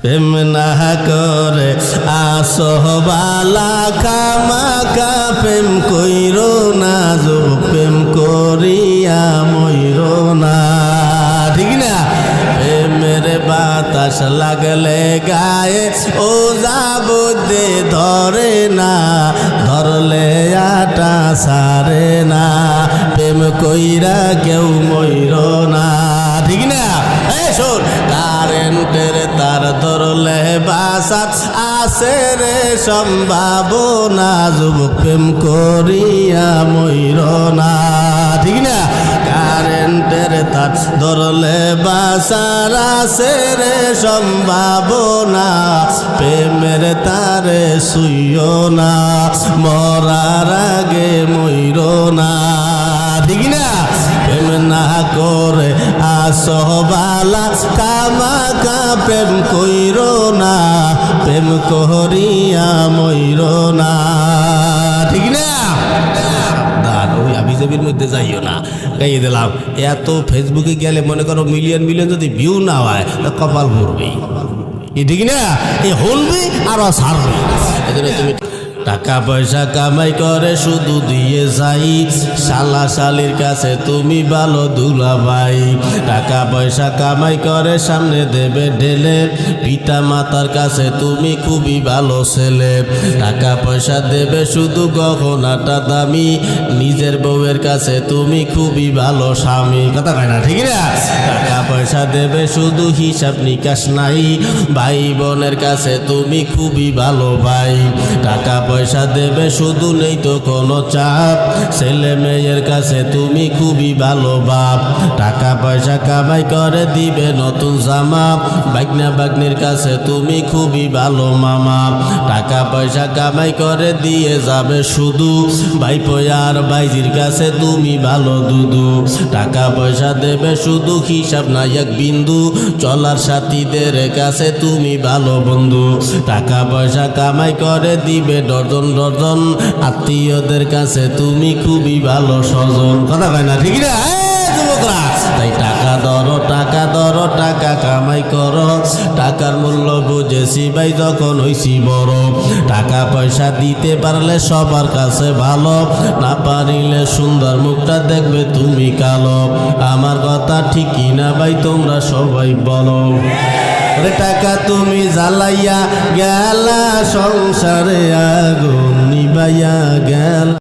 প্রেম না করে আসহবালা খামাকা প্রেম কইরো না যো প্রেম করিয়া মইরো না। ঠিক না? প্রেমের বাতাস লাগলে গায়ে ও যাবতে ধরে না, ধরলে আটা সারে না, প্রেম কইরা কেউ মইরো না। ঠিক না? শোন, কারেন্টের তার ধরলে বাসাত আছে রে সম্ভাবনা, যুবক প্রেম করিয়া মইরো না। ঠিক না? কারেন্টের তার ধরলে বাসার আছে রে সম্ভাবনা, প্রেমের তারে শুইও না, মরার আগে মইরো না। ঠিক না? প্রেম না করে আসহবালা খামাকা প্রেম কইরো না, প্রেম করিয়া মইরো না। ঠিক না? ওই আবিজাবির মধ্যে যাইও না, গাইয়ে দিলাম। এত ফেসবুকে গেলে মনে করো মিলিয়ন মিলিয়ন যদি ভিউ না হয় তা কপাল ভরবে। ঠিক না? এ হলবে আরো ছাড়বে। এজন্য তুমি টাকা পয়সা কামাই করে শুধু দিয়ে যাই, শালা শালির কাছে তুমি ভালো দুলাভাই। টাকা পয়সা কামাই করে সামনে দেবে ঢেলে, পিতা মাতার কাছে তুমি খুবই ভালো ছেলে। টাকা পয়সা দেবে শুধু গহনাটা দামি, নিজের বউয়ের কাছে তুমি খুবই ভালো স্বামী। কথা কয় না? ঠিক না? টাকা পয়সা দেবে শুধু হিসাব নিকাশ নাই, ভাই বোনের কাছে তুমি খুবই ভালো ভাই। টাকা পয়সা দেবে শুধু নেই তো কোনো চাপ, ছেলে মেয়ের কাছে তুমি খুবই ভালো বাপ। টাকা পয়সা কামাই করে দিবে নতুন জামা, বাগনা বাগনির কাছে তুমি খুবই ভালো মামা। টাকা পয়সা কামাই করে দিয়ে যাবে শুধু, ভাইপো আর ভাইজির কাছে তুমি ভালো দুদু। টাকা পয়সা দেবে শুধু হিসাব নাই এক বিন্দু, চলার সাথীদের কাছে তুমি ভালো বন্ধু। টাকা পয়সা কামাই করে দিবে ডজন ডজন, আত্মীয়দের কাছে তুমি খুবই ভালো স্বজন। কথা কয় না? ঠিক না? যুবকরা, তাই টাকা ধরো টাকা ধরো, টাকা কামাই করো, টাকার মূল্য বুঝেছি ভাই যখন হইছি বড়। টাকা পয়সা দিতে পারলে সবার কাছে ভালো, না পারিলে সুন্দর মুখটা দেখবে তুমি কালো। আমার কথা ঠিকই না ভাই, তোমরা সবাই বলো। টাকা তুমি জ্বালাইয়া গেলা, সংসারে আগুন নিবাইয়া গেল।